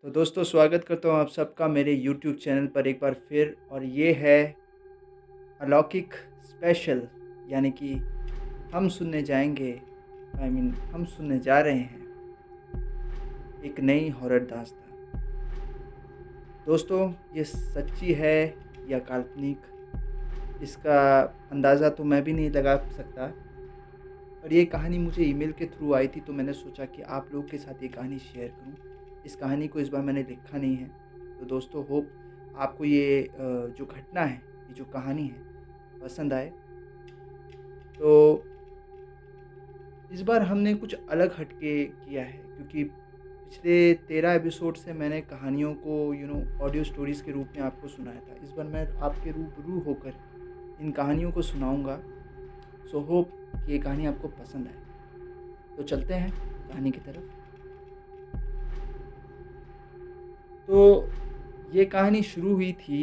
तो दोस्तों स्वागत करता हूँ आप सबका मेरे यूट्यूब चैनल पर एक बार फिर और ये है अलौकिक स्पेशल यानी कि हम सुनने जाएंगे हम सुनने जा रहे हैं एक नई हॉरर दास्तान। दोस्तों ये सच्ची है या काल्पनिक, इसका अंदाज़ा तो मैं भी नहीं लगा सकता, पर ये कहानी मुझे ईमेल के थ्रू आई थी तो मैंने सोचा कि आप लोगों के साथ ये कहानी शेयर करूं। इस कहानी को इस बार मैंने लिखा नहीं है। तो दोस्तों होप आपको ये जो घटना है, ये जो कहानी है पसंद आए। तो इस बार हमने कुछ अलग हटके किया है क्योंकि पिछले 13 एपिसोड से मैंने कहानियों को ऑडियो स्टोरीज़ के रूप में आपको सुनाया था। इस बार मैं आपके रूबरू होकर इन कहानियों को सुनाऊँगा। सो होप कि ये कहानी आपको पसंद आए। तो चलते हैं कहानी की तरफ। तो ये कहानी शुरू हुई थी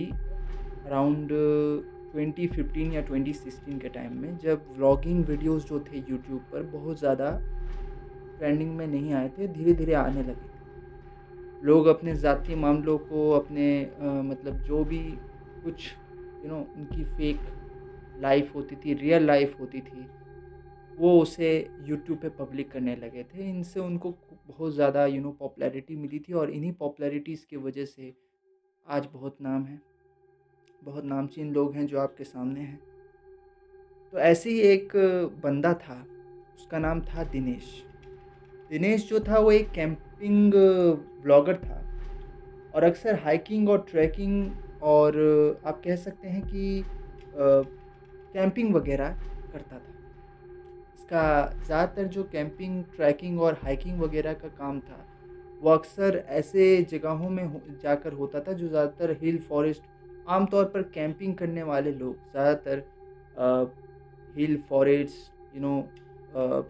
अराउंड 2015 या 2016 के टाइम में, जब व्लॉगिंग वीडियोस जो थे यूट्यूब पर बहुत ज़्यादा ट्रेंडिंग में नहीं आए थे, धीरे-धीरे आने लगे थे। लोग अपने ज़ाती मामलों को अपने मतलब जो भी कुछ उनकी फेक लाइफ़ होती थी, रियल लाइफ़ होती थी, वो उसे यूट्यूब पे पब्लिक करने लगे थे। इनसे उनको बहुत ज़्यादा पॉपुलैरिटी मिली थी और इन्हीं पॉपुलैरिटीज़ की वजह से आज बहुत नाम है, बहुत नामचीन लोग हैं जो आपके सामने हैं। तो ऐसे ही एक बंदा था, उसका नाम था दिनेश। दिनेश जो था वो एक कैंपिंग ब्लॉगर था और अक्सर हाइकिंग और ट्रैकिंग और आप कह सकते हैं कि कैंपिंग वगैरह करता था। इसका ज़्यादातर जो कैंपिंग, ट्रैकिंग और हाइकिंग वगैरह का काम था, वो अक्सर ऐसे जगहों में जाकर होता था जो ज़्यादातर हिल फॉरेस्ट, आमतौर पर कैंपिंग करने वाले लोग ज़्यादातर हिल फॉरेस्ट अ,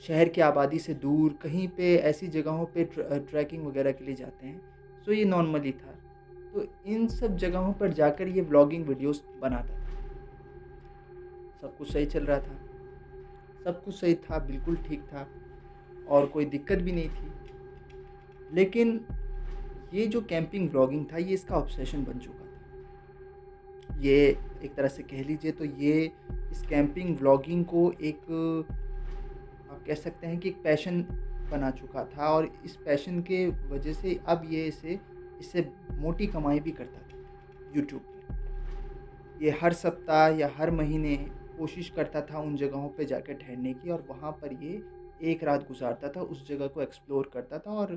शहर की आबादी से दूर कहीं पे ऐसी जगहों पे ट्रैकिंग वगैरह के लिए जाते हैं। सो ये नॉर्मली था। तो इन सब जगहों पर जाकर ये व्लॉगिंग वीडियोस बनाता था। सब कुछ सही चल रहा था, सब कुछ सही था, बिल्कुल ठीक था और कोई दिक्कत भी नहीं थी। लेकिन ये जो कैंपिंग व्लॉगिंग था, ये इसका ऑब्सेशन बन चुका था। ये एक तरह से कह लीजिए तो ये इस कैंपिंग व्लॉगिंग को एक आप कह सकते हैं कि एक पैशन बना चुका था और इस पैशन के वजह से अब ये इससे मोटी कमाई भी करता था यूट्यूब पर। ये हर सप्ताह या हर महीने कोशिश करता था उन जगहों पे जाकर ठहरने की और वहाँ पर ये एक रात गुज़ारता था, उस जगह को एक्सप्लोर करता था और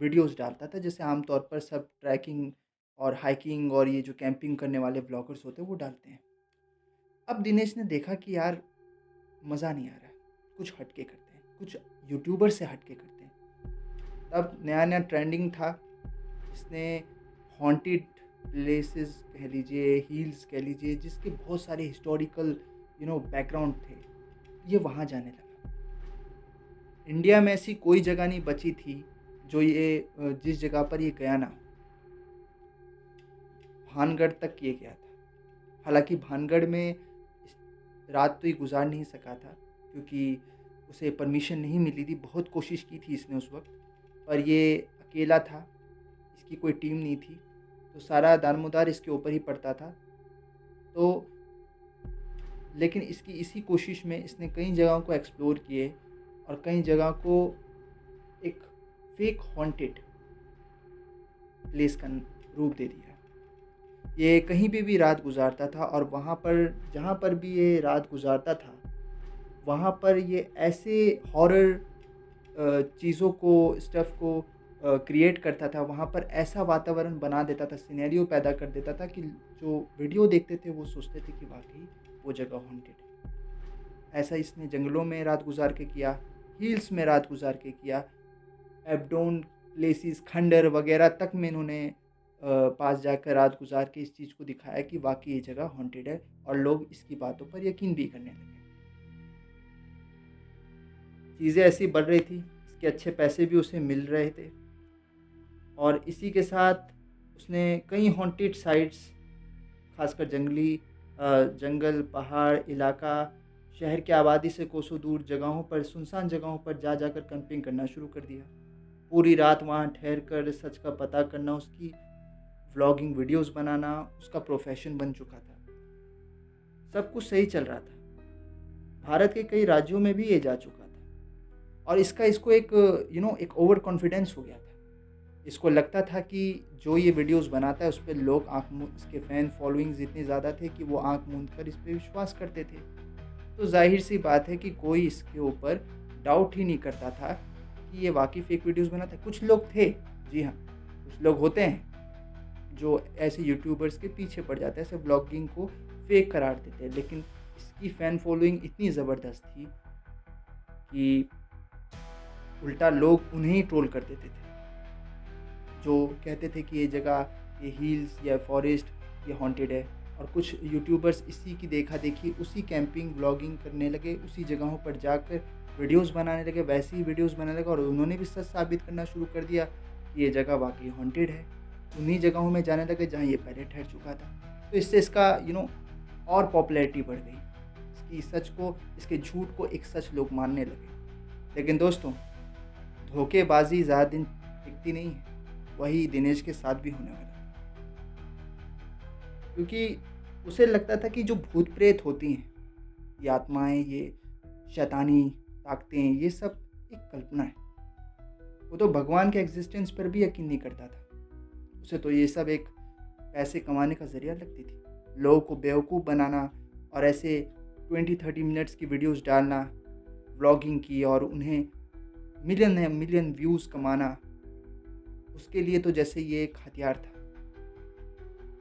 वीडियोज़ डालता था, जैसे आम तौर पर सब ट्रैकिंग और हाइकिंग और ये जो कैंपिंग करने वाले व्लॉगर्स होते हैं वो डालते हैं। अब दिनेश ने देखा कि यार मज़ा नहीं आ रहा है, कुछ हट के करते हैं, कुछ यूट्यूबर से हट के करते हैं। तब नया-नया ट्रेंडिंग था, इसने हॉन्टेड प्लेसेस कह लीजिए, हिल्स कह लीजिए, जिसके बहुत सारे हिस्टोरिकल बैकग्राउंड थे, ये वहाँ जाने लगा। इंडिया में ऐसी कोई जगह नहीं बची थी जो जिस जगह पर ये गया ना हो। भानगढ़ तक ये गया था। हालाँकि भानगढ़ में इस रात तो ये गुज़ार नहीं सका था क्योंकि उसे परमिशन नहीं मिली थी, बहुत कोशिश की थी इसने उस वक़्त, पर ये अकेला था, इसकी कोई टीम नहीं थी, तो सारा दारोमदार इसके ऊपर ही पड़ता था। तो लेकिन इसकी इसी कोशिश में इसने कई जगहों को एक्सप्लोर किए और कई जगह को एक फेक हॉन्टेड प्लेस का रूप दे दिया। ये कहीं पे भी रात गुज़ारता था और वहाँ पर जहाँ पर भी ये रात गुज़ारता था, वहाँ पर ये ऐसे हॉरर चीज़ों को, स्टफ़ को क्रिएट करता था, वहाँ पर ऐसा वातावरण बना देता था, सिनेरियो पैदा कर देता था कि जो वीडियो देखते थे वो सोचते थे कि वाक़ई वो जगह हॉन्टेड है। ऐसा इसने जंगलों में रात गुज़ार के किया, हिल्स में रात गुज़ार के किया, एबडोन प्लेसेस, खंडर वग़ैरह तक में इन्होंने पास जाकर रात गुज़ार के इस चीज़ को दिखाया कि वाक़ई ये जगह हॉन्टेड है और लोग इसकी बातों पर यकीन भी करने लगे। चीज़ें ऐसी बढ़ रही थी, इसके अच्छे पैसे भी उसे मिल रहे थे और इसी के साथ उसने कई हॉन्टेड साइट्स, ख़ासकर जंगल, पहाड़ इलाका, शहर की आबादी से कोसों दूर जगहों पर, सुनसान जगहों पर जा जाकर कैंपिंग करना शुरू कर दिया। पूरी रात वहाँ ठहर कर सच का पता करना, उसकी व्लॉगिंग वीडियोस बनाना उसका प्रोफेशन बन चुका था। सब कुछ सही चल रहा था। भारत के कई राज्यों में भी ये जा चुका था और इसको एक एक ओवर कॉन्फिडेंस हो गया था। इसको लगता था कि जो ये वीडियोस बनाता है उस पे लोग आँख मूंद, इसके फैन फॉलोइंग्स इतने ज़्यादा थे कि वो आँख मूंद कर इस पे विश्वास करते थे। तो ज़ाहिर-सी बात है कि कोई इसके ऊपर डाउट ही नहीं करता था कि ये वाक़ई फ़ेक वीडियोस बनाता है। कुछ लोग थे, जी हाँ, कुछ लोग होते हैं जो ऐसे यूट्यूबर्स के पीछे पड़ जाते हैं, ऐसे व्लॉगिंग को फ़ेक करार देते हैं। लेकिन इसकी फ़ैन फॉलोइंग इतनी ज़बरदस्त थी कि उल्टा लोग उन्हें ही ट्रोल कर देते थे। जो कहते थे कि ये जगह, ये हिल्स या फॉरेस्ट ये हॉन्टेड है, और कुछ यूट्यूबर्स इसी की देखा-देखी उसी कैंपिंग, व्लॉगिंग करने लगे, उसी जगहों पर जाकर वीडियोज़ बनाने लगे, वैसे ही वीडियोज़ बनाने लगे और उन्होंने भी सच साबित करना शुरू कर दिया कि ये जगह वाक़ई हॉन्टेड है। उन्हीं जगहों में जाने लगे जहाँ ये पहले ठहर चुका था। तो इससे इसका और पॉपुलैरिटी बढ़ गई। इसकी सच को, इसके झूठ को एक सच लोग मानने लगे। लेकिन दोस्तों, धोखेबाज़ी ज़्यादा दिन टिकती नहीं है। वही दिनेश के साथ भी होने वाला है। क्योंकि उसे लगता था कि जो भूत-प्रेत होती हैं, ये आत्माएँ, ये शैतानी ताकतें, ये सब एक कल्पना है। वो तो भगवान के एक्जिस्टेंस पर भी यकीन नहीं करता था। उसे तो ये सब एक पैसे कमाने का ज़रिया लगती थी। लोगों को बेवकूफ़ बनाना और ऐसे 20-30 मिनट्स की वीडियोज़ डालना, व्लॉगिंग की और उन्हें मिलियन व्यूज़ कमाना, उसके लिए तो जैसे ये एक हथियार था।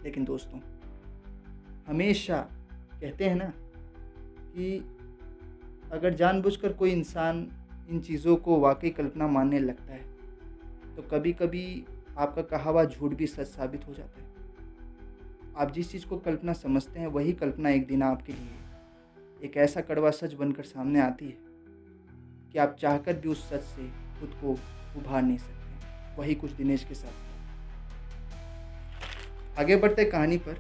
लेकिन दोस्तों, हमेशा कहते हैं ना कि अगर जानबूझकर कोई इंसान इन चीज़ों को वाक़ई कल्पना मानने लगता है, तो कभी-कभी आपका कहा हुआ झूठ भी सच साबित हो जाता है। आप जिस चीज़ को कल्पना समझते हैं, वही कल्पना एक दिन आपके लिए एक ऐसा कड़वा सच बनकर सामने आती है कि आप चाहकर भी उस सच से खुद को उभार नहीं सकते। वही कुछ दिनेश के साथ हुआ। आगे बढ़ते कहानी पर।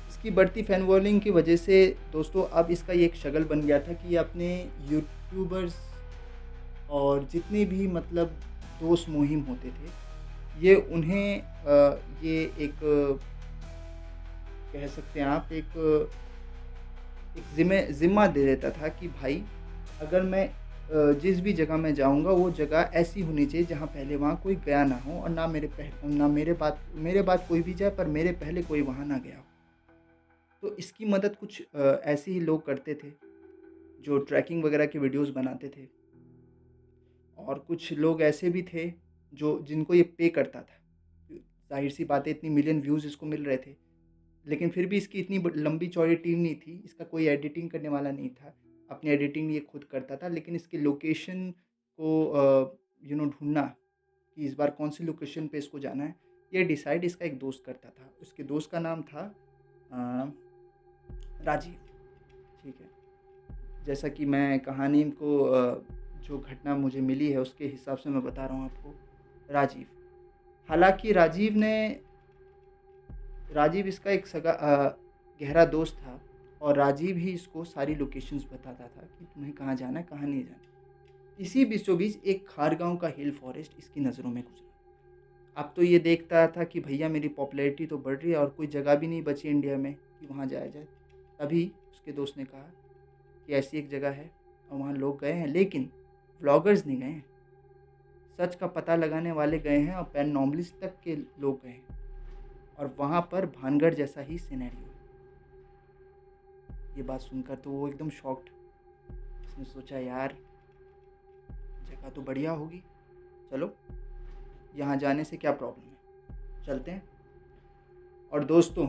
इसकी बढ़ती फैन फॉलोइंग की वजह से दोस्तों अब इसका ये एक शगल बन गया था कि ये अपने यूट्यूबर्स और जितने भी मतलब दोस्त मुहिम होते थे, ये उन्हें ये एक कह सकते हैं आप एक ज़िम्मा दे देता था कि भाई, अगर मैं जिस भी जगह मैं जाऊँगा वो जगह ऐसी होनी चाहिए जहाँ पहले वहाँ कोई गया ना हो और ना मेरे बाद कोई भी जाए, पर मेरे पहले कोई वहाँ ना गया हो। तो इसकी मदद कुछ ऐसे ही लोग करते थे जो ट्रैकिंग वगैरह की वीडियोज़ बनाते थे, और कुछ लोग ऐसे भी थे जो जिनको ये पे करता था। ज़ाहिर-सी बात है, इतनी मिलियन व्यूज़ इसको मिल रहे थे। लेकिन फिर भी इसकी इतनी लंबी चौड़ी टीम नहीं थी, इसका कोई एडिटिंग करने वाला नहीं था। अपनी एडिटिंग ये खुद करता था, लेकिन इसकी लोकेशन को ढूँढना कि इस बार कौन सी लोकेशन पे इसको जाना है, ये डिसाइड इसका एक दोस्त करता था। उसके दोस्त का नाम था अ, राजीव, ठीक है। जैसा कि मैं कहानी को जो घटना मुझे मिली है उसके हिसाब से मैं बता रहा हूँ आपको। राजीव, हालाँकि राजीव इसका एक गहरा दोस्त था और राजीव ही इसको सारी लोकेशंस बताता था कि तुम्हें कहाँ जाना है, कहाँ नहीं जाना। इसी बीचों-बीच एक खारगाँव का हिल फॉरेस्ट इसकी नज़रों में गुज़रा। अब तो ये देखता था कि भैया, मेरी पॉपुलैरिटी तो बढ़ रही है और कोई जगह भी नहीं बची इंडिया में कि वहाँ जाया जाए। तभी उसके दोस्त ने कहा कि ऐसी एक जगह है और वहाँ लोग गए हैं, लेकिन व्लॉगर्स नहीं गए हैं। सच का पता लगाने वाले गए हैं और पैरानॉर्मलिस्ट तक के लोग गए हैं, और वहाँ पर भानगढ़ जैसा ही सिनेरियो है। ये बात सुनकर तो वो एकदम शॉक्ड। उसने सोचा, यार जगह तो बढ़िया होगी, चलो यहाँ जाने से क्या प्रॉब्लम है, चलते हैं। और दोस्तों,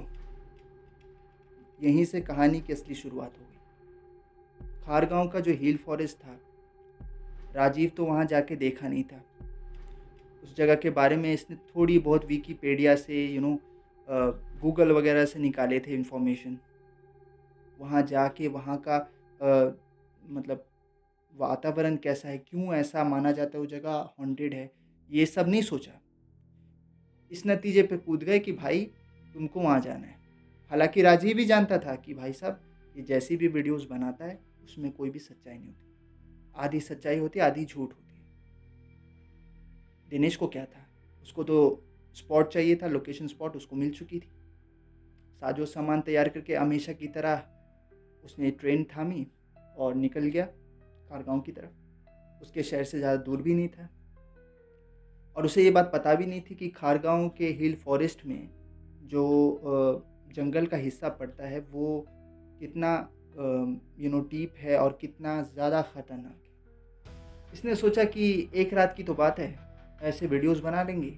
यहीं से कहानी की असली शुरुआत हो गई। खारगाँव का जो हिल फॉरेस्ट था, राजीव तो वहाँ जाके देखा नहीं था। उस जगह के बारे में इसने थोड़ी बहुत विकिपीडिया से गूगल वगैरह से निकाले थे इन्फॉर्मेशन। वहाँ जाके वहाँ का मतलब वातावरण कैसा है, क्यों ऐसा माना जाता है वो जगह हॉन्टेड है, ये सब नहीं सोचा। इस नतीजे पे कूद गए कि भाई तुमको वहाँ जाना है। हालाँकि राजीव भी जानता था कि भाई साहब, ये जैसी भी वीडियोज़ बनाता है उसमें कोई भी सच्चाई नहीं होती। आधी सच्चाई होती है, आधी झूठ होती है। दिनेश को क्या था, उसको तो स्पॉट चाहिए था, लोकेशन स्पॉट उसको मिल चुकी थी। साजो सामान तैयार करके हमेशा की तरह उसने ट्रेन थामी और निकल गया खारगाँव की तरफ। उसके शहर से ज़्यादा दूर भी नहीं था और उसे ये बात पता भी नहीं थी कि खारगाँव के हिल फॉरेस्ट में जो जंगल का हिस्सा पड़ता है वो कितना डीप है और कितना ज़्यादा ख़तरनाक है। इसने सोचा कि एक रात की तो बात है, ऐसे वीडियोज़ बना लेंगे,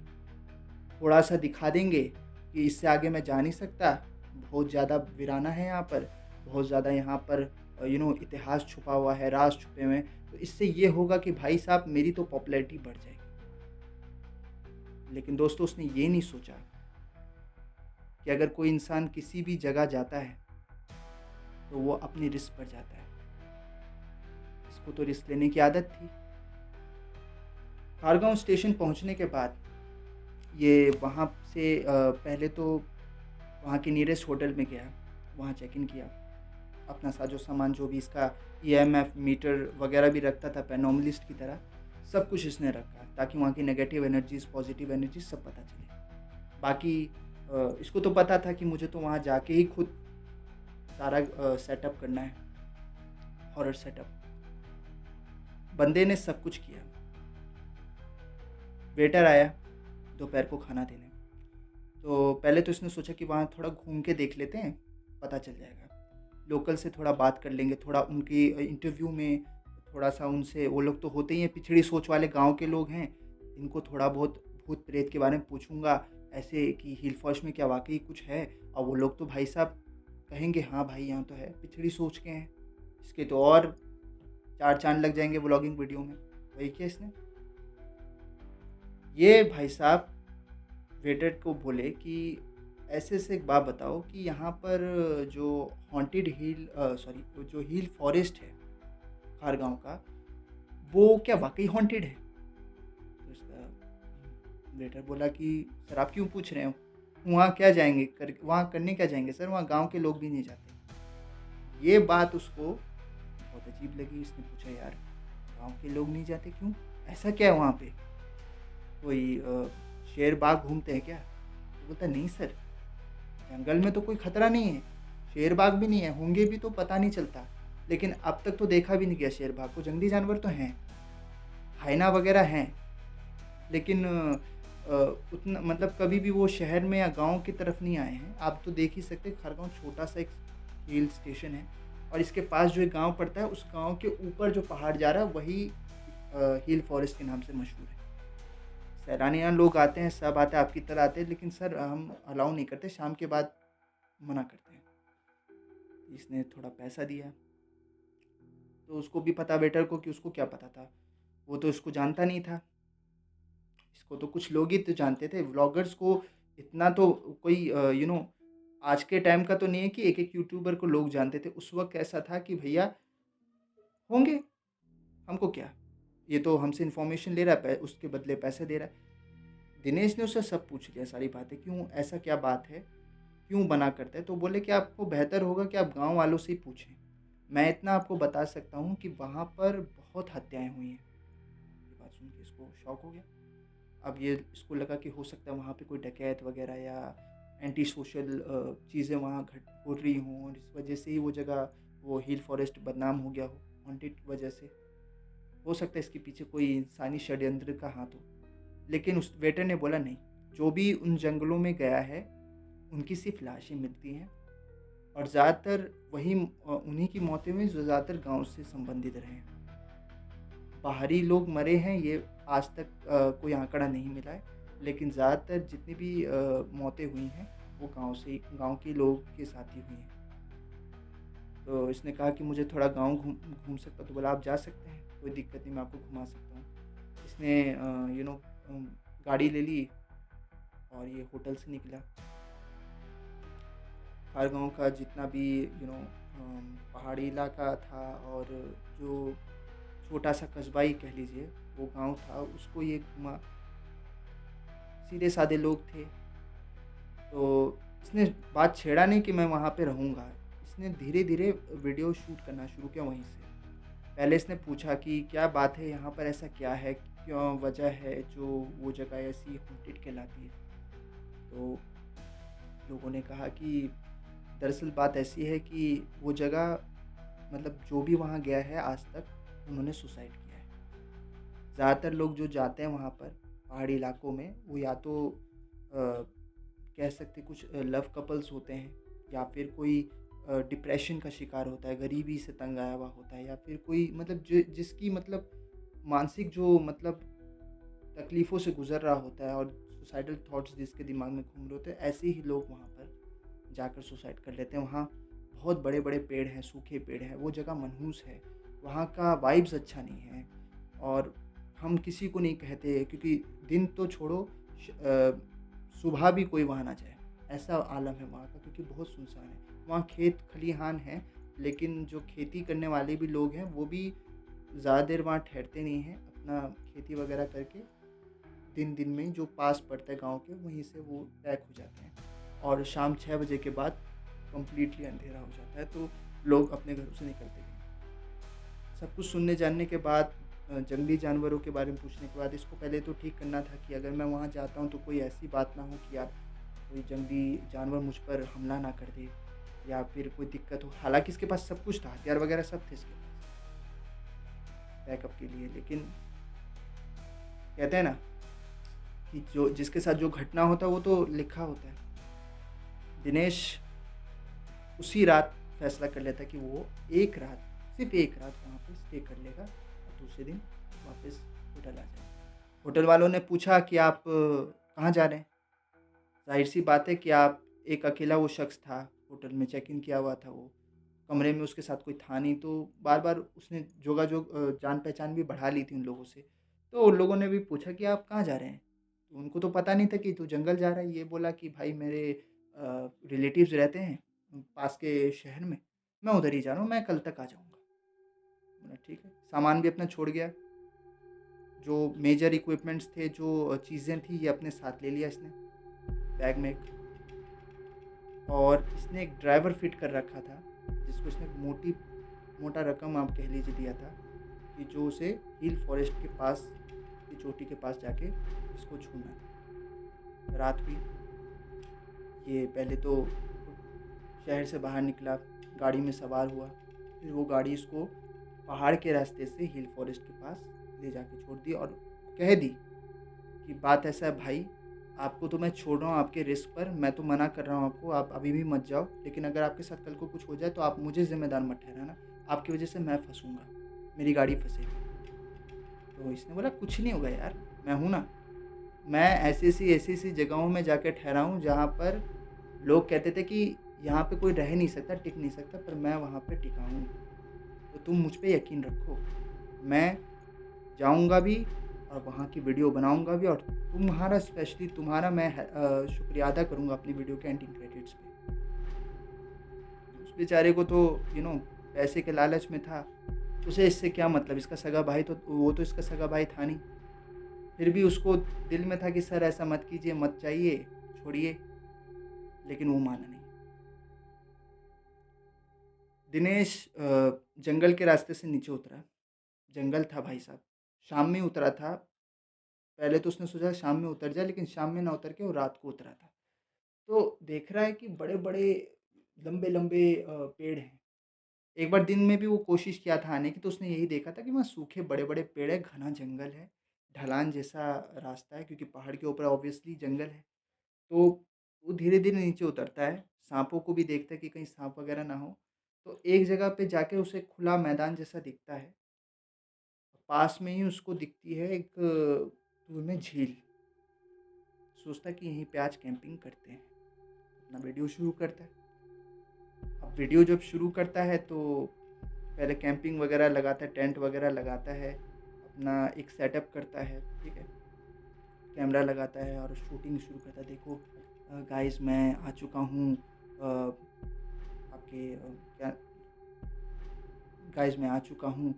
थोड़ा-सा दिखा देंगे कि इससे आगे मैं जा नहीं सकता, बहुत ज़्यादा वीराना है यहाँ पर, बहुत ज़्यादा यहाँ पर इतिहास छुपा हुआ है, राज़ छुपे हुए हैं। तो इससे ये होगा कि भाई साहब मेरी तो पॉपुलैरिटी बढ़ जाएगी। लेकिन दोस्तों उसने ये नहीं सोचा कि अगर कोई इंसान किसी भी जगह जाता है, तो वो अपनी रिस्क पर जाता है। इसको तो रिस्क लेने की आदत थी। खारगाँव स्टेशन पहुँचने के बाद ये वहाँ से पहले तो वहाँ के नियरेस्ट होटल में गया, वहाँ चेक इन किया। अपना साजो-सामान जो भी इसका ईएमएफ मीटर वगैरह भी रखता था पैनोमलिस्ट की तरह, सब कुछ इसने रखा ताकि वहाँ की नेगेटिव एनर्जीज़, पॉजिटिव एनर्जीज़ सब पता चले। बाकी इसको तो पता था कि मुझे तो वहाँ जाके ही खुद सारा सेटअप करना है, हॉरर सेटअप। बंदे ने सब कुछ किया। वेटर आया दोपहर को खाना देने। तो पहले तो इसने सोचा कि वहाँ थोड़ा घूम के देख लेते हैं, पता चल जाएगा। लोकल से थोड़ा बात कर लेंगे, थोड़ा उनकी इंटरव्यू में थोड़ा-सा उनसे, वो लोग तो होते ही हैं पिछड़ी सोच वाले गाँव के लोग हैं, इनको थोड़ा बहुत भूत-प्रेत के बारे में पूछूँगा, ऐसे कि हिल फॉरेस्ट में क्या वाक़ई कुछ है? और वो लोग तो भाई साहब कहेंगे हाँ भाई यहाँ तो है, पिछड़ी सोच के हैं। इसके तो और 4 चाँद लग जाएँगे व्लॉगिंग वीडियो में। वही किया इसने। ये भाई साहब वेटर को बोले कि ऐसे-ऐसे एक बात बताओ कि यहाँ पर जो हॉन्टेड हिल सॉरी जो हिल फॉरेस्ट है खारगाँव का, वो क्या वाक़ई हॉन्टेड है? तो उसका वेटर बोला कि सर आप क्यों पूछ रहे हो? वहाँ क्या जाएँगे कर वहाँ करने क्या जाएँगे सर, वहाँ गाँव के लोग भी नहीं जाते। ये बात उसको बहुत अजीब लगी। इसने पूछा यार गाँव के लोग नहीं जाते क्यों? ऐसा क्या है वहाँ पे? कोई शेर बाघ घूमते हैं क्या? तो बोलता नहीं सर, जंगल में तो कोई खतरा नहीं है, शेर बाघ भी नहीं है, होंगे भी तो पता नहीं चलता। लेकिन अब तक तो देखा भी नहीं गया शेर बाघ को, जंगली जानवर तो हैं, हाइना वगैरह हैं, लेकिन उतना मतलब कभी भी वो शहर में या गाँव की तरफ नहीं आए हैं। आप तो देख ही सकते हैं खारगाँव छोटा-सा एक हिल स्टेशन है और इसके पास जो एक गाँव पड़ता है, उस गाँव के ऊपर जो पहाड़ जा रहा है वही हिल फॉरेस्ट के नाम से मशहूर है। सैलानियाँ लोग आते हैं, सब आते हैं, आपकी तरह आते हैं, लेकिन सर हम अलाउ नहीं करते, शाम के बाद मना करते हैं। इसने थोड़ा पैसा दिया, तो उसको भी पता वेटर को कि उसको क्या पता था, वो तो इसको जानता नहीं था। इसको तो कुछ लोग ही तो जानते थे, व्लॉगर्स को इतना तो कोई आज के टाइम का तो नहीं है कि एक-एक यूट्यूबर को लोग जानते थे। उस वक़्त ऐसा था कि भैया होंगे, हमको क्या? ये तो हमसे इन्फॉर्मेशन ले रहा है, पै उसके बदले पैसे दे रहा है। दिनेश ने उससे सब पूछ लिया सारी बातें, क्यों ऐसा क्या बात है? क्यों मना करता है? तो बोले कि आपको बेहतर होगा कि आप गाँव वालों से ही पूछें। मैं इतना आपको बता सकता हूँ कि वहाँ पर बहुत हत्याएँ हुई हैं। ये बात सुन के इसको शॉक हो गया। अब ये इसको लगा कि हो सकता है वहाँ पे कोई डकैत वगैरह या एंटी सोशल चीज़ें वहाँ घट हो रही हों और इस वजह से ही वो जगह, वो हिल फॉरेस्ट बदनाम हो गया हो, हॉन्टेड वजह से। हो सकता है इसके पीछे कोई इंसानी षड्यंत्र का हाथ हो। लेकिन उस वेटर ने बोला नहीं, जो भी उन जंगलों में गया है, उनकी सिर्फ़ लाशें मिलती हैं और ज़्यादातर उन्हीं की मौतें हुई जो ज़्यादातर गाँव से संबंधित रहे हैं। बाहरी लोग मरे हैं ये आज तक कोई आंकड़ा नहीं मिला है, लेकिन ज़्यादातर जितनी भी मौतें हुई हैं, वो गाँव के लोग के साथ ही हुई हैं। तो इसने कहा कि मुझे थोड़ा गाँव घूम घूम सकता, तो बोला आप जा सकते हैं, कोई दिक्कत नहीं, मैं आपको घुमा सकता हूँ। इसने गाड़ी ले ली और ये होटल से निकला। खारगाँव का जितना भी पहाड़ी इलाका था और जो छोटा-सा कस्बा ही कह लीजिए, वो गाँव था, उसको ये घुमा। सीधे-साधे लोग थे, तो इसने बात छेड़ा नहीं कि मैं वहाँ पे रहूँगा। इसने धीरे-धीरे वीडियो शूट करना शुरू किया वहीं से। पहले इसने पूछा कि क्या बात है यहाँ पर, ऐसा क्या है? क्यों वजह है जो वो जगह ऐसी हॉन्टेड कहलाती है? तो लोगों ने कहा कि दरअसल बात ऐसी है कि वो जगह मतलब जो भी वहाँ गया है आज तक उन्होंने सुसाइड किया है। ज़्यादातर लोग जो जाते हैं वहाँ पर पहाड़ी इलाकों में वो या तो कह सकते हैं कुछ लव कपल्स होते हैं या फिर कोई डिप्रेशन का शिकार होता है, गरीबी से तंग आया हुआ होता है या फिर कोई मतलब जिसकी मतलब मानसिक जो मतलब तकलीफ़ों से गुज़र रहा होता है और सुसाइडल थॉट्स जिसके दिमाग में घूम रहे होते हैं, ऐसे ही लोग वहाँ पर जाकर सुसाइड कर लेते हैं। वहाँ बहुत बड़े-बड़े पेड़ हैं, सूखे पेड़ हैं, वो जगह मनहूस है, वहाँ का वाइब्स अच्छा नहीं है और हम किसी को नहीं कहते क्योंकि दिन तो छोड़ो सुबह भी कोई वहाँ ना जाए, ऐसा आलम है वहाँ का क्योंकि बहुत सुनसान है। वहाँ खेत खलिहान हैं, लेकिन जो खेती करने वाले भी लोग हैं, वो भी ज़्यादा देर वहाँ ठहरते नहीं हैं, अपना खेती वगैरह करके दिन-दिन में जो पास पड़ता है गाँव के, वहीं से वो बैक हो जाते हैं और शाम 6 बजे के बाद कंप्लीटली अंधेरा हो जाता है, तो लोग अपने घरों से निकलते भी नहीं। सब कुछ सुनने जानने के बाद जंगली जानवरों के बारे में पूछने के बाद इसको पहले तो ठीक करना था कि अगर मैं वहाँ जाता हूँ तो कोई ऐसी बात ना हो कि यार कोई जंगली जानवर मुझ पर हमला ना कर दे या फिर कोई दिक्कत हो। हालाँकि इसके पास सब कुछ था, हथियार वगैरह सब थे इसके पास बैकअप के लिए, लेकिन कहते हैं ना कि जो जिसके साथ जो घटना होता है वो तो लिखा होता है। दिनेश उसी रात फैसला कर लेता है कि वो एक रात, सिर्फ़ एक रात वहाँ पे स्टे कर लेगा और दूसरे दिन वापस होटल आ जाएगा। होटल वालों ने पूछा कि आप कहाँ जा रहे हैं? ज़ाहिर-सी बात है कि आप एक अकेला वो शख्स था, होटल में चेक इन किया हुआ था वो, कमरे में उसके साथ कोई था नहीं, तो बार-बार उसने जोगाजोग जान-पहचान भी बढ़ा ली थी उन लोगों से। तो उन लोगों ने भी पूछा कि आप कहाँ जा रहे हैं? तो उनको तो पता नहीं था कि तू जंगल जा रहा है, ये बोला कि भाई मेरे रिलेटिव्स रहते हैं पास के शहर में, मैं उधर ही जा रहा हूँ, मैं कल तक आ जाऊँगा। बोला ठीक है, सामान भी अपना छोड़ गया, जो मेजर इक्विपमेंट्स थे, जो चीज़ें थी, ये अपने साथ ले लिया इसने बैग में एक। और इसने एक ड्राइवर फ़िट कर रखा था, जिसको इसने मोटा रकम आप कह लीजिए दिया था, कि जो उसे हिल फॉरेस्ट के पास की चोटी के पास जाके इसको छूना था। रात हुई, ये पहले तो शहर से बाहर निकला, गाड़ी में सवार हुआ, फिर वो गाड़ी इसको पहाड़ के रास्ते से हिल फॉरेस्ट के पास ले जाके छोड़ दी और कह दी कि बात ऐसा है भाई, आपको तो मैं छोड़ रहा हूँ आपके रिस्क पर, मैं तो मना कर रहा हूँ आपको, आप अभी भी मत जाओ, लेकिन अगर आपके साथ कल को कुछ हो जाए तो आप मुझे ज़िम्मेदार मत ठहराना, आपकी वज़ह से मैं फँसूँगा, मेरी गाड़ी फँसेगी। तो इसने बोला कुछ नहीं होगा यार, मैं हूँ ना, मैं ऐसी-ऐसी जगहों में जाके ठहरा हूँ जहाँ पर लोग कहते थे कि यहाँ पे कोई रह नहीं सकता, टिक नहीं सकता, पर मैं वहाँ पे टिका हूँ, तो तुम मुझ पे यकीन रखो। मैं जाऊँगा भी और वहाँ की वीडियो बनाऊँगा भी और तुम्हारा स्पेशली तुम्हारा मैं शुक्रिया अदा करूँगा अपनी वीडियो के एंडिंग क्रेडिट्स पे। उस बेचारे को तो पैसे के लालच में था, उसे इससे क्या मतलब, इसका सगा भाई तो वो तो इसका सगा भाई था नहीं। फिर भी उसको दिल में था कि सर ऐसा मत कीजिए, मत जाइए, छोड़िए, लेकिन वो माना नहीं। दिनेश जंगल के रास्ते से नीचे उतरा, जंगल था भाई साहब, शाम में उतरा था। पहले तो उसने सोचा शाम में उतर जाए, लेकिन शाम में ना उतर के वो रात को उतरा था। तो देख रहा है कि बड़े-बड़े, लंबे-लंबे पेड़ हैं। एक बार दिन में भी वो कोशिश किया था आने की, तो उसने यही देखा था कि वहाँ सूखे बड़े-बड़े पेड़ हैं, घना जंगल है, ढलान जैसा रास्ता है क्योंकि पहाड़ के ऊपर ऑब्वियसली जंगल है। तो वो धीरे-धीरे नीचे उतरता है, साँपों को भी देखता है कि कहीं साँप वगैरह ना हो। तो एक जगह पे जाके उसे खुला मैदान जैसा दिखता है, पास में ही उसको दिखती है एक दूर में झील। सोचता है कि यहीं पे आज कैंपिंग करते हैं, अपना वीडियो शुरू करता है। अब वीडियो जब शुरू करता है तो पहले कैंपिंग वगैरह लगाता है, टेंट वगैरह लगाता है, अपना एक सेटअप करता है, ठीक है? कैमरा लगाता है और शूटिंग शुरू करता है। देखो गाइस मैं आ चुका हूँ आपके क्या गाइस मैं आ चुका हूँ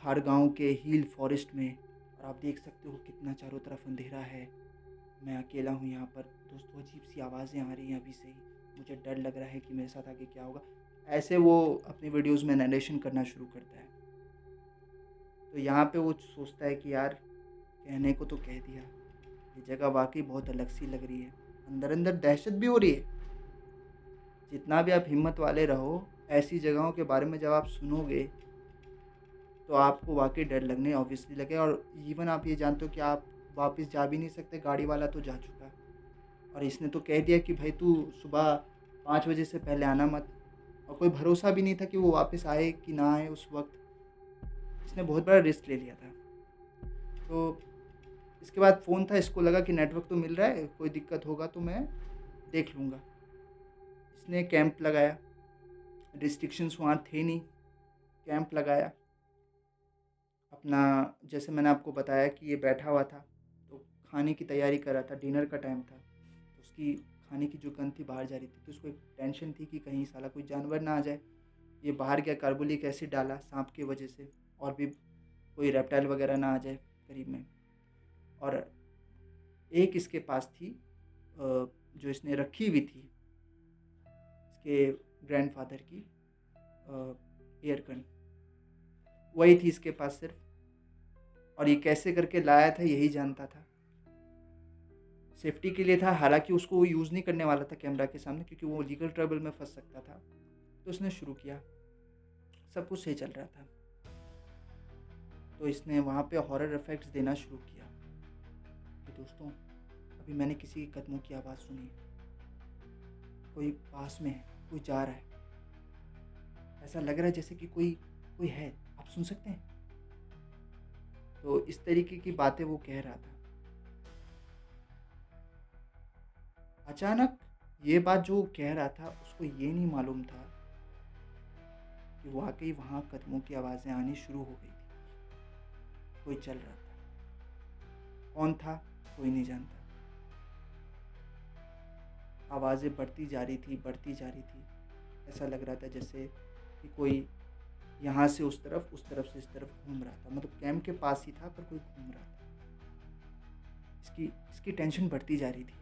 खारगाँव के हील फॉरेस्ट में और आप देख सकते हो कितना चारों तरफ अंधेरा है। मैं अकेला हूँ यहाँ पर। दोस्तों अजीब सी आवाज़ें आ रही हैं अभी से ही। मुझे डर लग रहा है कि मेरे साथ आगे क्या होगा। ऐसे वो अपनी वीडियोज़ में नरेशन करना शुरू करता है। तो यहाँ पे वो सोचता है कि यार कहने को तो कह दिया, ये जगह वाक़ई बहुत अलग-सी लग रही है। अंदर-अंदर दहशत भी हो रही है। जितना भी आप हिम्मत वाले रहो, ऐसी जगहों के बारे में जब आप सुनोगे, तो आपको वाक़ई डर लगने ऑब्वियसली लगेगा और इवन आप ये जानते हो कि आप वापस जा भी नहीं सकते, गाड़ी वाला तो जा चुका है। और इसने तो कह दिया कि भाई तू सुबह 5 बजे से पहले आना मत और कोई भरोसा भी नहीं था कि वो वापस आए कि ना आए उस वक़्त। इसने बहुत बड़ा रिस्क ले लिया था। तो इसके बाद फ़ोन था, इसको लगा कि नेटवर्क तो मिल रहा है, कोई दिक्कत होगा तो मैं देख लूँगा। इसने कैंप लगाया, रिस्ट्रिक्शंस वहाँ थे नहीं, कैंप लगाया। अपना जैसे मैंने आपको बताया कि ये बैठा हुआ था, तो खाने की तैयारी कर रहा था, डिनर का टाइम था। तो उसकी खाने की जो गंध थी बाहर जा रही थी, तो उसको एक टेंशन थी कि कहीं साला कोई जानवर ना आ जाए। ये बाहर गया, कार्बोलिक एसिड डाला साँप की वजह से और भी कोई रेप्टाइल वगैरह ना आ जाए करीब में। और एक इसके पास थी जो इसने रखी हुई थी इसके ग्रैंडफ़ादर की एयर गन, वही थी इसके पास सिर्फ़। और ये कैसे करके लाया था यही जानता था। सेफ्टी के लिए था, हालाँकि उसको वो यूज़ नहीं करने वाला था कैमरा के सामने क्योंकि वो लीगल ट्रबल में फँस सकता था। तो उसने शुरू किया, सब कुछ सही चल रहा था। तो इसने वहाँ पे हॉरर इफ़ेक्ट्स देना शुरू किया कि दोस्तों अभी मैंने किसी के कदमों की आवाज़ सुनी, कोई पास में है, कोई जा रहा है। ऐसा लग रहा है जैसे कि कोई कोई है, आप सुन सकते हैं? तो इस तरीके की बातें वो कह रहा था। अचानक ये बात जो वो कह रहा था उसको ये नहीं मालूम था कि वाक़ई वहाँ कदमों की आवाज़ें आनी शुरू हो गई थी। कोई चल रहा था। कौन था? कोई नहीं जानता। आवाज़ें बढ़ती जा रही थी, बढ़ती जा रही थी। ऐसा लग रहा था जैसे कि कोई यहाँ से उस तरफ से इस तरफ घूम रहा था। मतलब कैंप के पास ही था पर कोई घूम रहा था। इसकी इसकी टेंशन बढ़ती जा रही थी।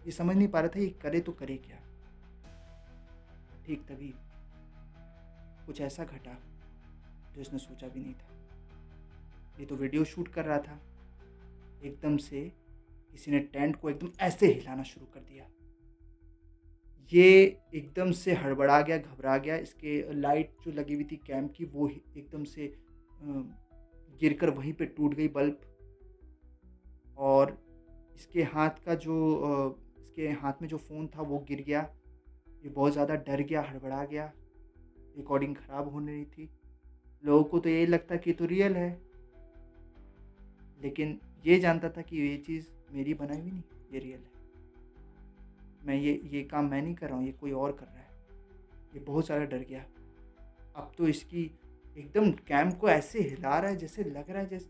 ये समझ नहीं पा रहा था ये करे तो करे क्या? ठीक तभी कुछ ऐसा घटा जो इसने सोचा भी नहीं था। ये तो वीडियो शूट कर रहा था। एकदम से किसी ने टेंट को एकदम ऐसे हिलाना शुरू कर दिया। ये एकदम से हड़बड़ा गया, घबरा गया। इसके लाइट जो लगी हुई थी कैंप की वो ही एकदम से गिरकर वहीं पे टूट गई बल्ब। और इसके हाथ का जो इसके हाथ में जो फ़ोन था वो गिर गया। ये बहुत ज़्यादा डर गया, हड़बड़ा गया। रिकॉर्डिंग ख़राब होने रही थी। लोगों को तो यही लगता कि ये तो रियल है, लेकिन ये जानता था कि ये चीज़ मेरी बनाई हुई नहीं, ये रियल है। ये काम मैं नहीं कर रहा हूँ, ये कोई और कर रहा है। ये बहुत ज़्यादा डर गया। अब तो इसकी एकदम कैंप को ऐसे हिला रहा है जैसे लग रहा है जैसे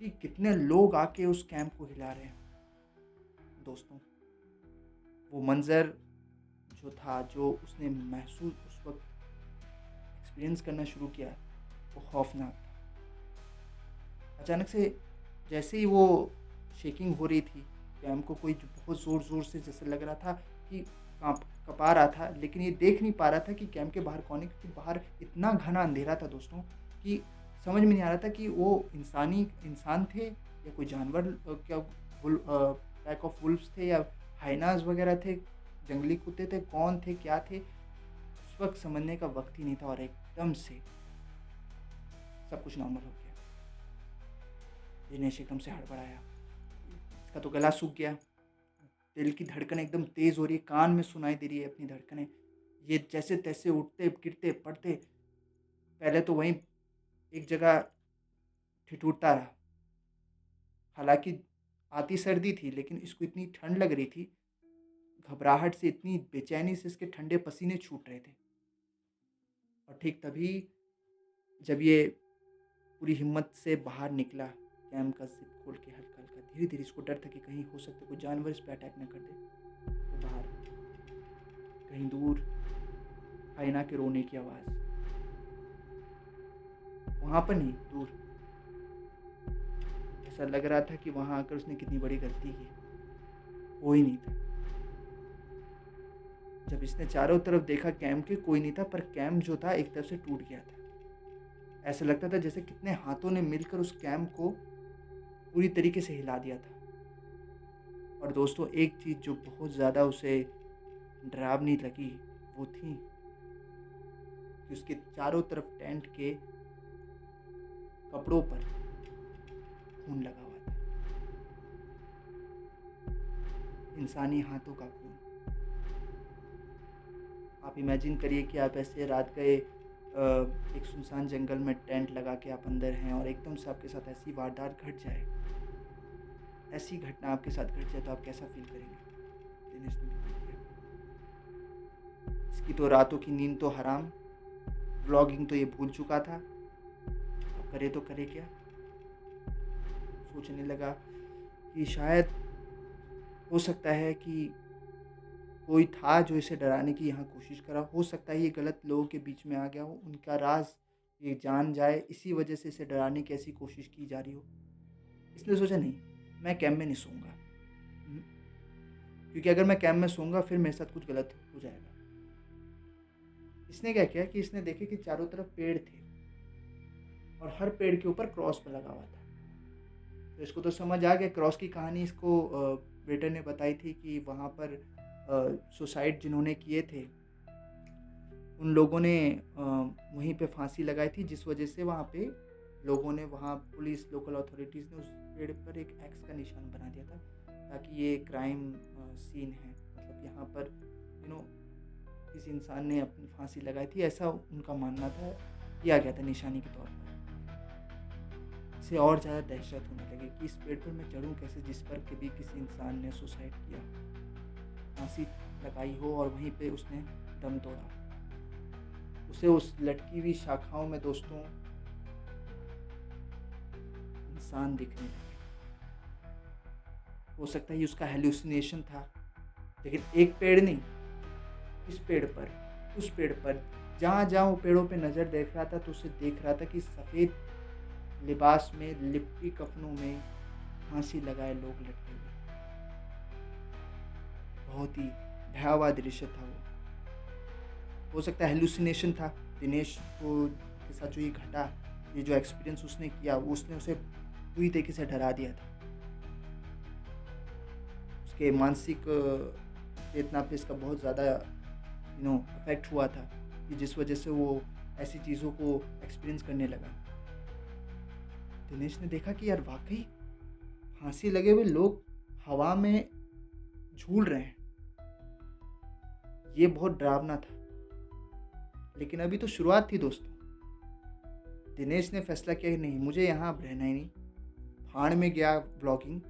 कि कितने लोग आके उस कैंप को हिला रहे हैं। दोस्तों, वो मंज़र जो था, जो उसने महसूस उस वक़्त एक्सपीरियंस करना शुरू किया, वो खौफ़नाक था। अचानक से जैसे ही वो शेकिंग हो रही थी, कैंप को कोई बहुत ज़ोर-ज़ोर से जैसे लग रहा था कि कँपा रहा था, लेकिन ये देख नहीं पा रहा था कि कैंप के बाहर कौन है क्योंकि बाहर इतना घना अंधेरा था दोस्तों कि समझ में नहीं आ रहा था कि वो इंसान थे या कोई जानवर क्या पैक ऑफ वुल्व्स थे या हाइनास वगैरह थे, जंगली कुत्ते थे, कौन थे, क्या थे? उस वक़्त समझने का वक़्त ही नहीं था और एकदम से सब कुछ नॉर्मल हो गया। दिनेश एकदम से हड़बड़ाया। इसका तो गला सूख गया। दिल की धड़कन एकदम तेज़ हो रही है, कान में सुनाई दे रही है अपनी धड़कनें। ये जैसे-तैसे उठते, गिरते, पड़ते, पहले तो वहीं एक जगह ठिठुरता रहा। हालाँकि आती सर्दी थी, लेकिन इसको इतनी ठंड लग रही थी, घबराहट से, इतनी बेचैनी से इसके ठंडे पसीने छूट रहे थे। और ठीक तभी जब ये पूरी हिम्मत से बाहर निकला, कैम्प का ज़िप खोल के हल्का-हल्का, धीरे-धीरे इसको डर था कि कहीं हो सकता है कोई जानवर इस पे अटैक ना कर दे। तो बाहर कहीं दूर हाइना के रोने की आवाज़, वहाँ पर नहीं, दूर। ऐसा लग रहा था कि वहाँ आकर उसने कितनी बड़ी गलती की, कोई नहीं था। जब इसने चारों तरफ देखा कैम के, कोई नहीं था, पर कैम जो था एक तरफ से टूट गया था। ऐसा लगता था जैसे कितने हाथों ने मिलकर उस कैम को पूरी तरीके से हिला दिया था। और दोस्तों, एक चीज़ जो बहुत ज़्यादा उसे डरावनी लगी, वो थी कि उसके चारों तरफ टेंट के कपड़ों पर खून लगा हुआ था, इंसानी हाथों का खून। आप इमेजिन करिए कि आप ऐसे रात गए एक सुनसान जंगल में टेंट लगा के आप अंदर हैं और एकदम से आपके साथ ऐसी वारदात घट जाए, ऐसी घटना आपके साथ घट जाए, तो आप कैसा फ़ील करेंगे? दिनेश ने भी देखिए, इसकी तो रातों की नींद तो हराम, व्लॉगिंग तो ये भूल चुका था, अब करे तो करे क्या? सोचने लगा कि शायद हो सकता है कि कोई था जो इसे डराने की यहाँ कोशिश करा, हो सकता है ये गलत लोगों के बीच में आ गया हो, उनका राज़ ये जान जाए, इसी वजह से इसे डराने की ऐसी कोशिश की जा रही हो। इसने सोचा नहीं, मैं कैंप में नहीं सोऊँगा। क्योंकि अगर मैं कैंप में सोऊँगा फिर मेरे साथ कुछ गलत हो जाएगा। इसने क्या किया कि इसने देखे कि चारों तरफ पेड़ थे और हर पेड़ के ऊपर क्रॉस पे लगा हुआ था। तो इसको तो समझ आ गया, क्रॉस की कहानी इसको वेटर ने बताई थी कि वहाँ पर सुसाइड जिन्होंने किए थे, उन लोगों ने वहीं पे फांसी लगाई थी, जिस वजह से वहाँ पे लोगों ने, वहाँ पुलिस, लोकल अथॉरिटीज़ ने उस पेड़ पर एक एक्स का निशान बना दिया था, ताकि ये क्राइम सीन है, मतलब यहाँ पर किसी इंसान ने अपनी फांसी लगाई थी, ऐसा उनका मानना था, किया गया था निशानी के तौर पर। इसे और ज़्यादा दहशत होने लगी कि इस पेड़ पर मैं चढ़ूँ कैसे, जिस पर कभी किसी इंसान ने सुसाइड किया, फांसी लगाई हो और वहीं पे उसने दम तोड़ा। उसे उस लटकी हुई शाखाओं में दोस्तों इंसान दिखने लगे। हो सकता है ये उसका हेलुसिनेशन था, लेकिन एक पेड़ नहीं, इस पेड़ पर, उस पेड़ पर, जहाँ-जहाँ वो पेड़ों पे नज़र देख रहा था, तो उसे देख रहा था कि सफ़ेद लिबास में, लिपटी कफ़नों में फांसी लगाए लोग लटके हुए थे। बहुत ही भयावह दृश्य था वो। हो सकता है हेलुसिनेशन था, दिनेश को के साथ जो ये घटा, ये जो एक्सपीरियंस उसने किया, वो उसने उसे पूरी तरीके से डरा दिया था। उसके मानसिक चेतना पे इसका बहुत ज़्यादा इफ़ेक्ट हुआ था, कि जिस वजह से वो ऐसी चीज़ों को एक्सपीरियंस करने लगा। दिनेश ने देखा कि यार वाक़ई फांसी लगे हुए लोग हवा में झूल रहे हैं। ये बहुत डरावना था। लेकिन अभी तो शुरुआत थी दोस्तों। दिनेश ने फैसला किया कि नहीं, मुझे यहाँ अब रहना ही नहीं। भाड़ में गया व्लॉगिंग,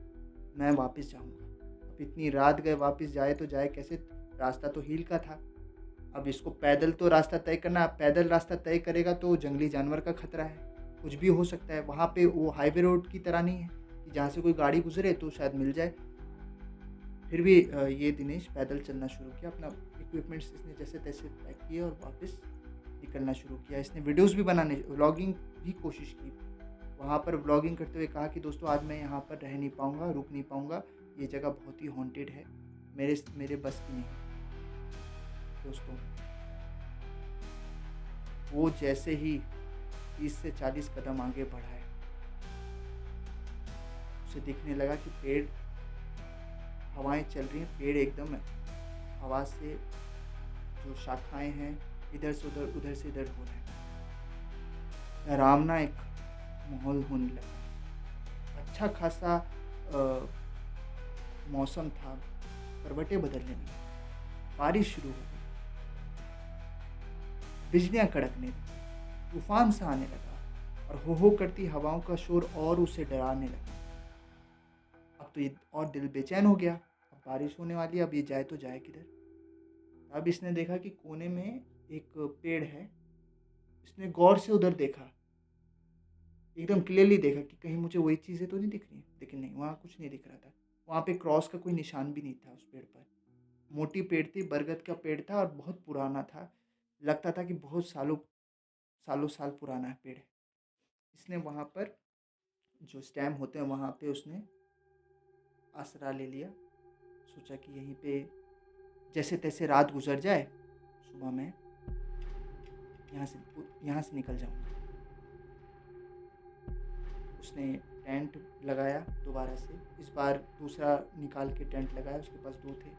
मैं वापस जाऊँगा। अब इतनी रात गए, वापस जाए तो जाए कैसे? रास्ता तो हील का था। अब इसको पैदल तो रास्ता तय करना, अब पैदल रास्ता तय करेगा तो जंगली जानवर का खतरा है, कुछ भी हो सकता है। वहाँ पे वो हाईवे रोड की तरह नहीं है कि जहाँ से कोई गाड़ी गुजरे तो शायद मिल जाए। फिर भी ये दिनेश पैदल चलना शुरू किया। अपना इक्विपमेंट्स इसने जैसे-तैसे पैक किए और वापस निकलना शुरू किया। इसने वीडियोज़ भी बनाने, व्लॉगिंग भी कोशिश की। वहाँ पर व्लॉगिंग करते हुए कहा कि दोस्तों, आज मैं यहाँ पर रह नहीं पाऊँगा, रुक नहीं पाऊँगा। ये जगह बहुत ही हॉन्टेड है। मेरे बस की नहीं है। दोस्तों, वो जैसे ही 30 से 40 कदम आगे बढ़ा है, उसे दिखने लगा कि पेड़, हवाएँ चल रही हैं, पेड़ एकदम हवा से, जो शाखाएँ हैं, इधर से उधर, उधर से इधर हो रहे हैं। डरावना एक माहौल होने लगा। अच्छा खासा मौसम था, करवटें बदलने लगी, बारिश शुरू हो गई, बिजलियाँ कड़कने लगी, तूफान सा आने लगा और हो करती हवाओं का शोर और उसे डराने लगा। अब तो ये और दिल बेचैन हो गया, अब बारिश होने वाली है, अब ये जाए तो जाए किधर? अब इसने देखा कि कोने में एक पेड़ है, इसने गौर से उधर देखा, एकदम क्लियरली देखा कि कहीं मुझे वही चीज़ें तो नहीं दिख रही हैं, लेकिन नहीं, वहाँ कुछ नहीं दिख रहा था। वहाँ पे क्रॉस का कोई निशान भी नहीं था उस पेड़ पर। मोटी पेड़ थी, बरगद का पेड़ था और बहुत पुराना था। लगता था कि बहुत सालों साल पुराना पेड़ है। इसने वहाँ पर जो स्टैम होते हैं, वहाँ पे उसने आसरा ले लिया। सोचा कि यहीं पे जैसे तैसे रात गुजर जाए, सुबह मैं यहाँ से निकल जाऊँगा। उसने टेंट लगाया दोबारा से, इस बार दूसरा निकाल के टेंट लगाया, उसके पास 2 थे।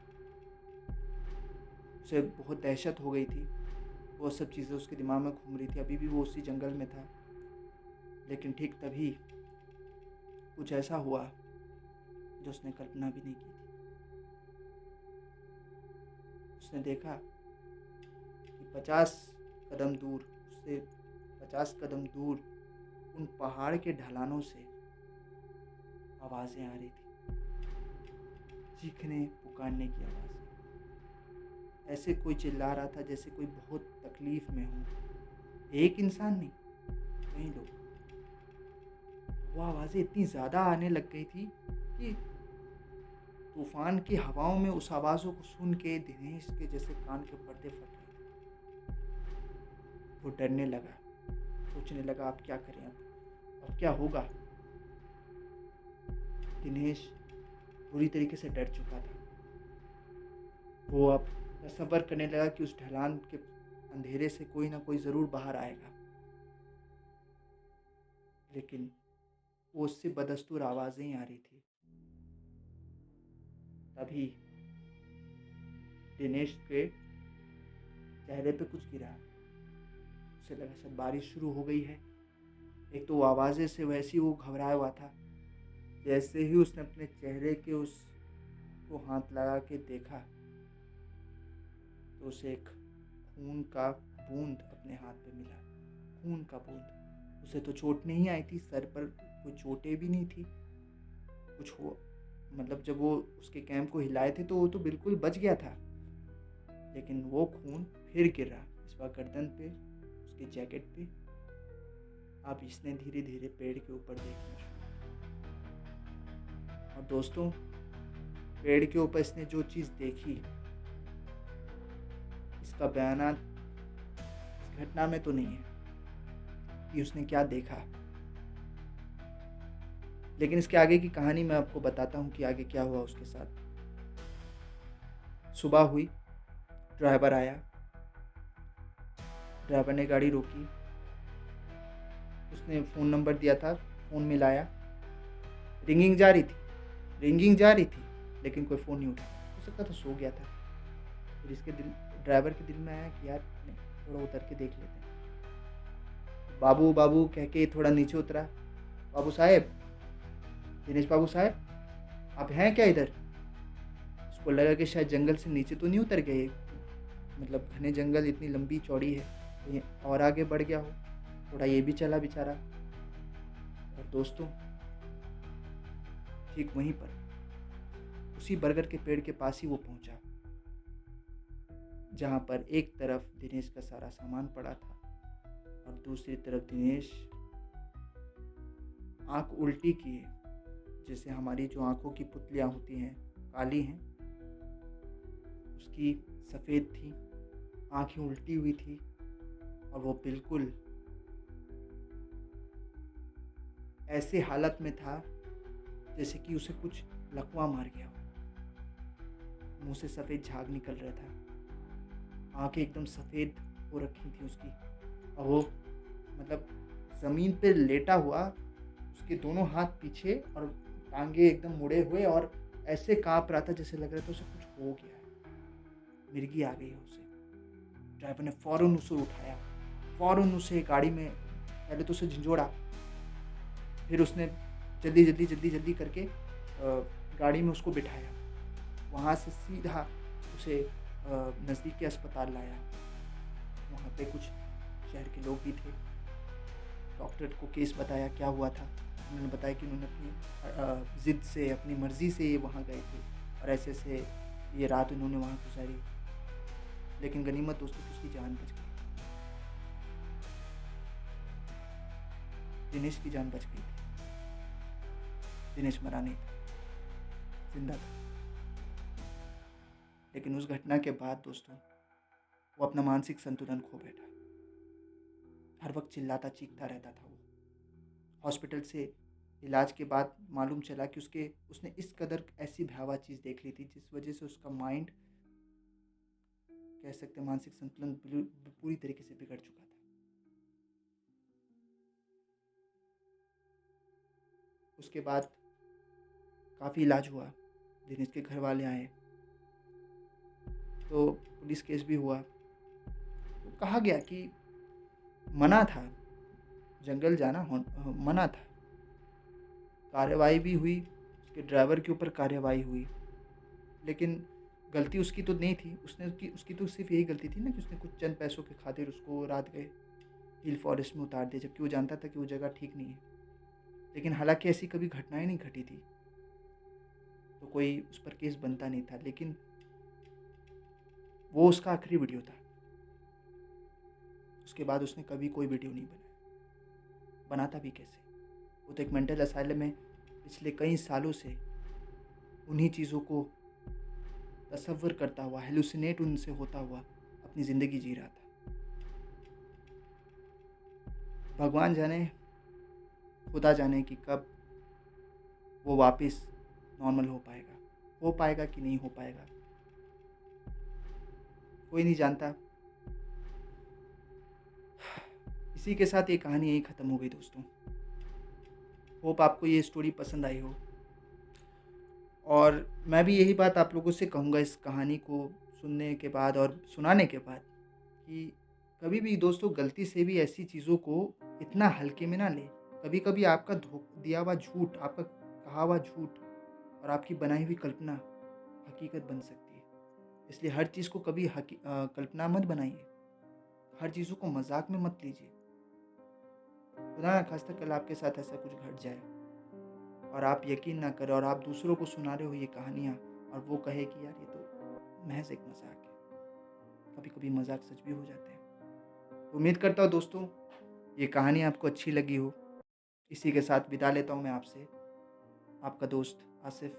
उसे बहुत दहशत हो गई थी, वो सब चीज़ें उसके दिमाग में घूम रही थी, अभी भी वो उसी जंगल में था। लेकिन ठीक तभी कुछ ऐसा हुआ जो उसने कल्पना भी नहीं की थी। उसने देखा कि 50 कदम दूर, उससे 50 कदम दूर उन पहाड़ के ढलानों से आवाज़ें आ रही थी, चीखने पुकारने की आवाज़ें। ऐसे कोई चिल्ला रहा था जैसे कोई बहुत तकलीफ़ में हो। एक इंसान नहीं, कई लोग। वो आवाज़ें इतनी ज़्यादा आने लग गई थी कि तूफ़ान की हवाओं में उस आवाज़ों को सुन के दिनेश के जैसे कान के पर्दे फट रहे थे। वो डरने लगा, सोचने लगा अब क्या करें, अब क्या होगा। दिनेश बुरी तरीके से डर चुका था। वो अब तसव्वुर करने लगा कि उस ढलान के अंधेरे से कोई ना कोई ज़रूर बाहर आएगा। लेकिन वो उससे बदस्तूर आवाज़ें ही आ रही थी। तभी दिनेश के चेहरे पे कुछ गिरा। उसे लगा शायद बारिश शुरू हो गई है। एक तो वो आवाज़ें से वैसे ही वो घबराया हुआ था। जैसे ही उसने अपने चेहरे के उस को हाथ लगा के देखा, तो उसे एक खून का बूंद अपने हाथ पे मिला। खून का बूंद। उसे तो चोट नहीं आई थी, सर पर कोई चोटें भी नहीं थी। कुछ हो मतलब जब वो उसके कैंप को हिलाए थे तो वो तो बिल्कुल बच गया था। लेकिन वो खून फिर गिर रहा, इस बार गर्दन पे, उसके जैकेट पे। अब इसने धीरे धीरे पेड़ के ऊपर देखना शुरू किया। और दोस्तों, पेड़ के ऊपर इसने जो चीज़ देखी, इसका बयान इस घटना में तो नहीं है कि उसने क्या देखा। लेकिन इसके आगे की कहानी मैं आपको बताता हूँ कि आगे क्या हुआ उसके साथ। सुबह हुई, ड्राइवर आया, ड्राइवर ने गाड़ी रोकी, उसने फ़ोन नंबर दिया था, फ़ोन मिलाया, रिंगिंग जा रही थी, लेकिन कोई फ़ोन नहीं उठा। हो सकता था सो गया था। फिर ड्राइवर के दिल में आया कि यार नहीं, थोड़ा उतर के देख लेते हैं। बाबू बाबू कह के थोड़ा नीचे उतरा। बाबू साहेब, दिनेश बाबू साहेब, आप हैं क्या इधर? उसको लगा कि शायद जंगल से नीचे तो नहीं उतर गए, मतलब घने जंगल इतनी लंबी चौड़ी है, कहीं और आगे बढ़ गया हो। थोड़ा ये भी चला बेचारा। और दोस्तों, ठीक वहीं पर उसी बरगद के पेड़ के पास ही वो पहुंचा, जहां पर एक तरफ दिनेश का सारा सामान पड़ा था और दूसरी तरफ दिनेश आंख उल्टी किए, जैसे हमारी जो आंखों की पुतलियां होती हैं, काली हैं, उसकी सफ़ेद थी, आंखें उल्टी हुई थी और वो बिल्कुल ऐसे हालत में था जैसे कि उसे कुछ लकवा मार गया हो। मुंह से सफ़ेद झाग निकल रहा था, आंखें एकदम सफ़ेद हो रखी थी उसकी, और वो मतलब ज़मीन पे लेटा हुआ, उसके दोनों हाथ पीछे और टांगे एकदम मुड़े हुए, और ऐसे काँप रहा था जैसे लग रहा था उसे कुछ हो गया है, मिर्गी आ गई है उसे। ड्राइवर ने फ़ौरन उसे उठाया, फ़ौरन उसे गाड़ी में, पहले तो उसे झंझोड़ा, फिर उसने जल्दी करके गाड़ी में उसको बिठाया। वहाँ से सीधा उसे नज़दीक के अस्पताल लाया। वहाँ पे कुछ शहर के लोग भी थे। डॉक्टर को केस बताया क्या हुआ था। उन्होंने बताया कि उन्होंने अपनी ज़िद से, अपनी मर्ज़ी से ये वहाँ गए थे और ऐसे-ऐसे ये रात उन्होंने वहाँ गुज़ारी। लेकिन गनीमत दोस्तों कि उसकी जान बच गई। दिनेश की जान बच गई थी। दिनेश मरा नहीं था, ज़िंदा था। लेकिन उस घटना के बाद दोस्तों, वो अपना मानसिक संतुलन खो बैठा। हर वक़्त चिल्लाता चीखता रहता था वो। हॉस्पिटल से इलाज के बाद मालूम चला कि उसने इस कदर ऐसी भयावह चीज़ देख ली थी जिस वज़ह से उसका माइंड कह सकते हैं मानसिक संतुलन पूरी तरीके से बिगड़ चुका था। उसके बाद काफ़ी इलाज हुआ, दिनेश के घर वाले आए, तो पुलिस केस भी हुआ। तो कहा गया कि मना था, जंगल जाना मना था। कार्रवाई भी हुई, उसके ड्राइवर के ऊपर कार्रवाई हुई, लेकिन गलती उसकी तो नहीं थी। उसकी तो सिर्फ़ यही गलती थी ना कि उसने कुछ चंद पैसों के खातिर उसको रात गए हिल फॉरेस्ट में उतार दिया, जबकि वो जानता था कि वो जगह ठीक नहीं है। लेकिन हालाँकि ऐसी कभी घटनाएँ नहीं घटी थी, तो कोई उस पर केस बनता नहीं था। लेकिन वो उसका आखिरी वीडियो था। उसके बाद उसने कभी कोई वीडियो नहीं बनाया। बनाता भी कैसे? वो तो एक मेंटल असाइलम में पिछले कई सालों से उन्हीं चीज़ों को तसव्वुर करता हुआ, हैलुसिनेट उनसे होता हुआ अपनी ज़िंदगी जी रहा था। भगवान जाने, खुदा जाने कि कब वो वापस नॉर्मल हो पाएगा। हो पाएगा कि नहीं हो पाएगा, कोई नहीं जानता। इसी के साथ ये कहानी यहीं ख़त्म हो गई दोस्तों। होप आपको ये स्टोरी पसंद आई हो, और मैं भी यही बात आप लोगों से कहूँगा इस कहानी को सुनने के बाद और सुनाने के बाद, कि कभी भी दोस्तों गलती से भी ऐसी चीज़ों को इतना हल्के में ना लें। कभी-कभी आपका दिया हुआ झूठ, आपका कहा हुआ झूठ और आपकी बनाई हुई कल्पना हकीकत बन सकती है। इसलिए हर चीज़ को कभी कल्पना मत बनाइए। हर चीज़ों को मज़ाक में मत लीजिए। खुदा ना ख़ास्ता कल आपके साथ ऐसा कुछ घट जाए और आप यकीन ना करें और आप दूसरों को सुना रहे हो ये कहानियाँ, और वो कहे कि यार ये तो महज़ एक मज़ाक है। कभी-कभी मज़ाक सच भी हो जाते हैं। उम्मीद करता हूँ दोस्तों ये कहानी आपको अच्छी लगी हो। इसी के साथ विदा लेता हूँ मैं आपसे, आपका दोस्त आसिफ़,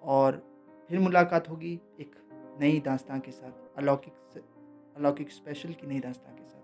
और फिर मुलाकात होगी एक नई दास्तान के साथ, अलौकिक स्पेशल की नई दास्तान के साथ।